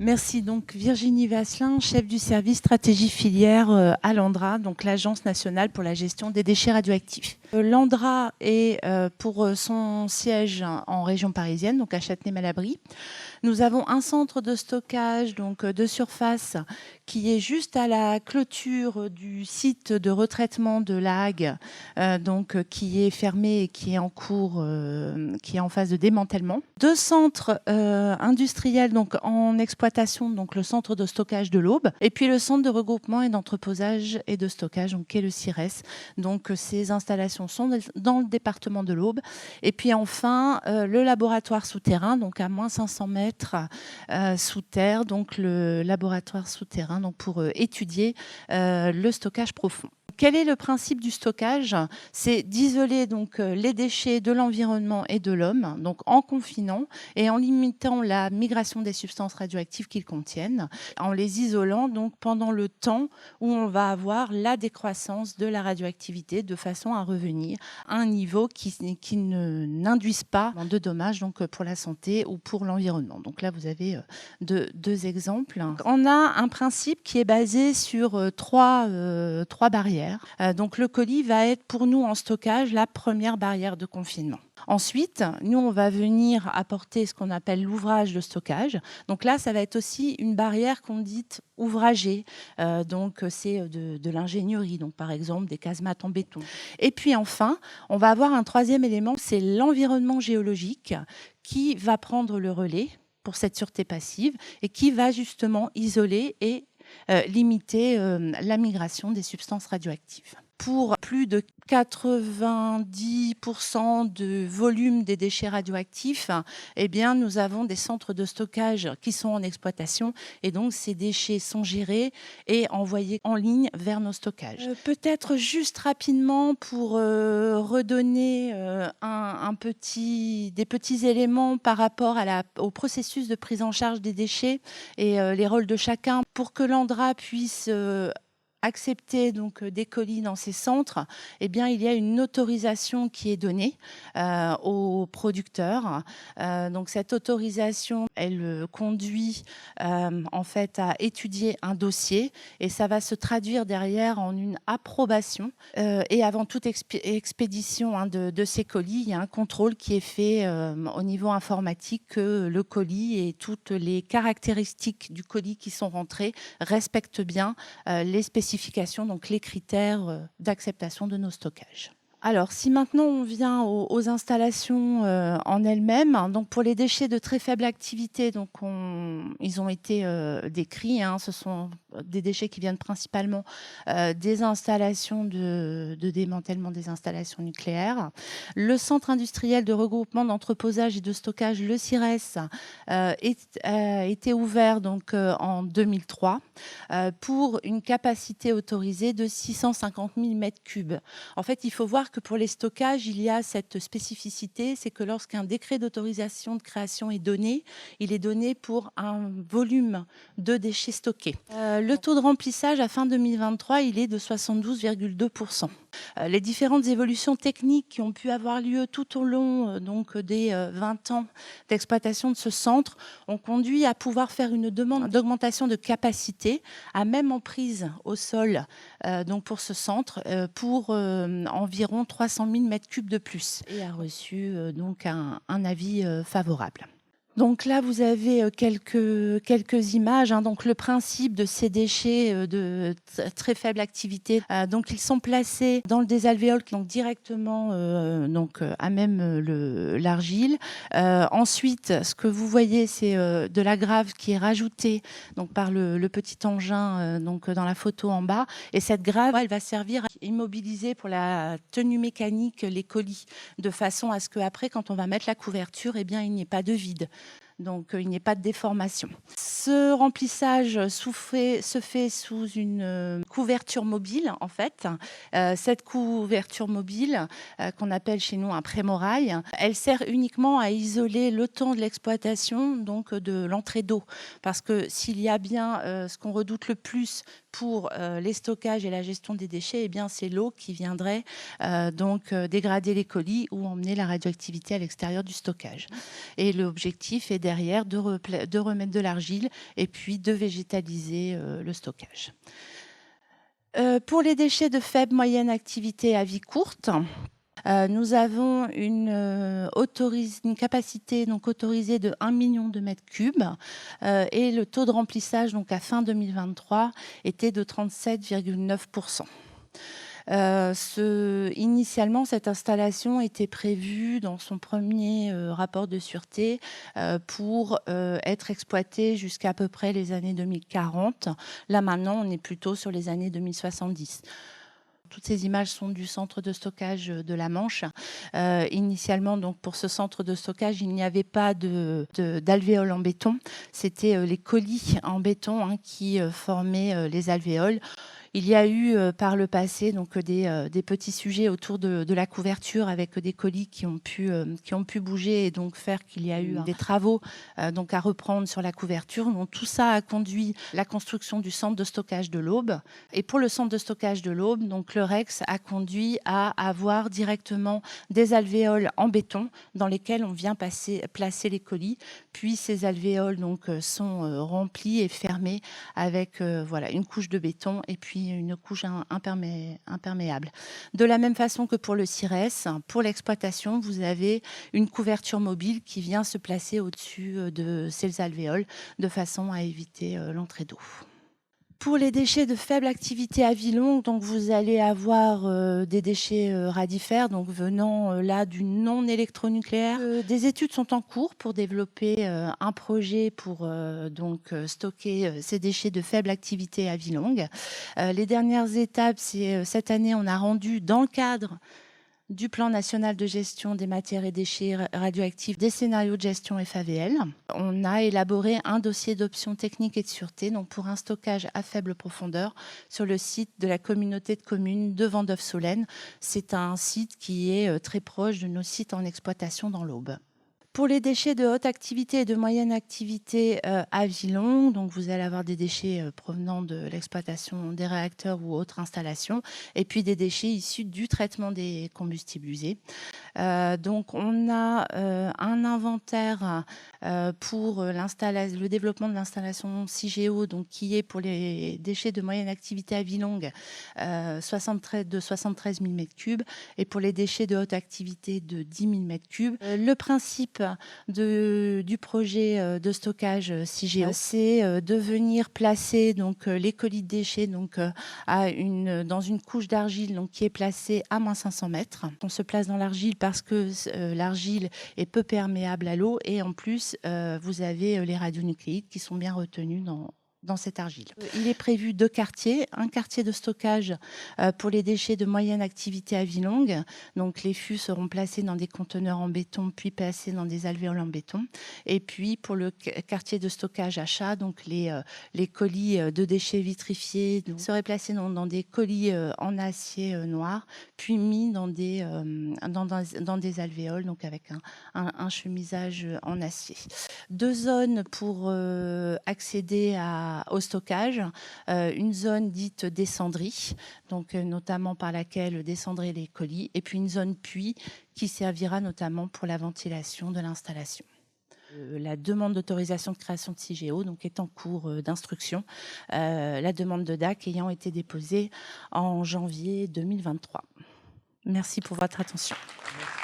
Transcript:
Merci. Donc Virginie Vasselin, chef du service stratégie filière à l'ANDRA, donc l'Agence nationale pour la gestion des déchets radioactifs. L'ANDRA est pour son siège en région parisienne, donc à Châtenay-Malabry. Nous avons un centre de stockage donc de surface qui est juste à la clôture du site de retraitement de La Hague, donc qui est fermé et qui est en cours, qui est en phase de démantèlement. 2 centres industriels donc en exploitation, donc le centre de stockage de l'Aube et puis le centre de regroupement et d'entreposage et de stockage, donc qui est le CIRES. Donc ces installations sont dans le département de l'Aube. Et puis enfin le laboratoire souterrain, donc à moins 500 mètres sous terre, donc le laboratoire souterrain, donc pour étudier le stockage profond. Quel est le principe du stockage? C'est d'isoler donc les déchets de l'environnement et de l'homme, donc en confinant et en limitant la migration des substances radioactives qu'ils contiennent, en les isolant donc pendant le temps où on va avoir la décroissance de la radioactivité, de façon à revenir à un niveau qui n'induise pas de dommages donc pour la santé ou pour l'environnement. Donc là, vous avez deux exemples. On a un principe qui est basé sur trois barrières. Donc le colis va être pour nous en stockage la première barrière de confinement. Ensuite, nous, on va venir apporter ce qu'on appelle l'ouvrage de stockage. Donc là, ça va être aussi une barrière qu'on dit ouvragée. Donc c'est de l'ingénierie, donc par exemple des casemates en béton. Et puis enfin, on va avoir un troisième élément, c'est l'environnement géologique qui va prendre le relais pour cette sûreté passive et qui va justement isoler et limiter la migration des substances radioactives. Pour plus de 90% de volume des déchets radioactifs, eh bien, nous avons des centres de stockage qui sont en exploitation et donc ces déchets sont gérés et envoyés en ligne vers nos stockages. Peut-être juste rapidement pour redonner des petits éléments par rapport au processus de prise en charge des déchets et les rôles de chacun pour que l'ANDRA puisse accepter donc des colis dans ces centres, eh bien il y a une autorisation qui est donnée aux producteurs. Donc cette autorisation, elle conduit en fait à étudier un dossier et ça va se traduire derrière en une approbation. Et avant toute expédition de ces colis, il y a un contrôle qui est fait au niveau informatique que le colis et toutes les caractéristiques du colis qui sont rentrées respectent bien les spécifications, donc les critères d'acceptation de nos stockages. Alors, si maintenant on vient aux installations en elles-mêmes, donc pour les déchets de très faible activité, donc ils ont été décrits. Ce sont des déchets qui viennent principalement des installations de démantèlement des installations nucléaires. Le centre industriel de regroupement, d'entreposage et de stockage, le CIRES, a été ouvert donc en 2003 pour une capacité autorisée de 650 000 m3. En fait, il faut voir que pour les stockages, il y a cette spécificité, c'est que lorsqu'un décret d'autorisation de création est donné, il est donné pour un volume de déchets stockés. Le taux de remplissage à fin 2023, il est de 72,2%. Les différentes évolutions techniques qui ont pu avoir lieu tout au long donc des 20 ans d'exploitation de ce centre ont conduit à pouvoir faire une demande d'augmentation de capacité à même emprise au sol donc pour ce centre pour environ 300 000 m3 de plus et a reçu donc un avis favorable. Donc là, vous avez quelques images. Donc le principe de ces déchets de très faible activité, donc ils sont placés dans le désalvéole, donc directement à même l'argile. Ensuite, ce que vous voyez, c'est de la grave qui est rajoutée donc par le petit engin donc dans la photo en bas. Et cette grave, elle va servir à immobiliser pour la tenue mécanique les colis, de façon à ce qu'après, quand on va mettre la couverture, eh bien, il n'y ait pas de vide. Donc, il n'y ait pas de déformation. Ce remplissage se fait sous une couverture mobile, en fait. Cette couverture mobile, qu'on appelle chez nous un prémorail, elle sert uniquement à isoler le temps de l'exploitation, donc de l'entrée d'eau. Parce que s'il y a bien ce qu'on redoute le plus pour les stockages et la gestion des déchets, eh bien, c'est l'eau qui viendrait dégrader les colis ou emmener la radioactivité à l'extérieur du stockage. Et l'objectif est derrière de remettre de l'argile et puis de végétaliser le stockage. Pour les déchets de faible moyenne activité à vie courte, nous avons une capacité autorisée de 1 million de mètres cubes et le taux de remplissage à fin 2023 était de 37,9%. Initialement, cette installation était prévue dans son premier rapport de sûreté pour être exploitée jusqu'à peu près les années 2040. Là, maintenant, on est plutôt sur les années 2070. Toutes ces images sont du centre de stockage de la Manche. Initialement, pour ce centre de stockage, il n'y avait pas d'alvéoles en béton. C'était les colis en béton qui formaient les alvéoles. Il y a eu par le passé des petits sujets autour de la couverture avec des colis qui ont pu bouger et donc faire qu'il y a eu des travaux à reprendre sur la couverture. Donc, tout ça a conduit la construction du centre de stockage de l'Aube. Et pour le centre de stockage de l'Aube, le REX a conduit à avoir directement des alvéoles en béton dans lesquelles on vient placer les colis. Puis ces alvéoles sont remplies et fermées avec une couche de béton et puis une couche imperméable. De la même façon que pour le CIRES, pour l'exploitation, vous avez une couverture mobile qui vient se placer au-dessus de ces alvéoles de façon à éviter l'entrée d'eau. Pour les déchets de faible activité à vie longue, vous allez avoir des déchets radifères, venant là du non électronucléaire. Des études sont en cours pour développer un projet pour stocker ces déchets de faible activité à vie longue. Les dernières étapes, c'est cette année, on a rendu dans le cadre du plan national de gestion des matières et déchets radioactifs des scénarios de gestion FAVL. On a élaboré un dossier d'options techniques et de sûreté pour un stockage à faible profondeur sur le site de la communauté de communes de Vendôme-Solène. C'est un site qui est très proche de nos sites en exploitation dans l'Aube. Pour les déchets de haute activité et de moyenne activité à vie longue, vous allez avoir des déchets provenant de l'exploitation des réacteurs ou autres installations, et puis des déchets issus du traitement des combustibles usés. On a un inventaire pour le développement de l'installation CIGEO, qui est pour les déchets de moyenne activité à vie longue de 73 000 m3 et pour les déchets de haute activité de 10 000 m3. Le principe du projet de stockage CIGEO, c'est de venir placer les colis de déchets dans une couche d'argile qui est placée à moins 500 mètres. On se place dans l'argile parce que l'argile est peu perméable à l'eau et en plus vous avez les radionucléides qui sont bien retenus dans cette argile. Il est prévu 2 quartiers, un quartier de stockage pour les déchets de moyenne activité à vie longue. Les fûts seront placés dans des conteneurs en béton, puis placés dans des alvéoles en béton. Et puis pour le quartier de stockage achat, les colis de déchets vitrifiés seraient placés dans des colis en acier noir, puis mis dans des alvéoles, avec un chemisage en acier. 2 zones pour accéder au stockage, une zone dite descendrie, notamment par laquelle descendraient les colis, et puis une zone puits qui servira notamment pour la ventilation de l'installation. La demande d'autorisation de création de CIGEO est en cours d'instruction, la demande de DAC ayant été déposée en janvier 2023. Merci pour votre attention. Merci.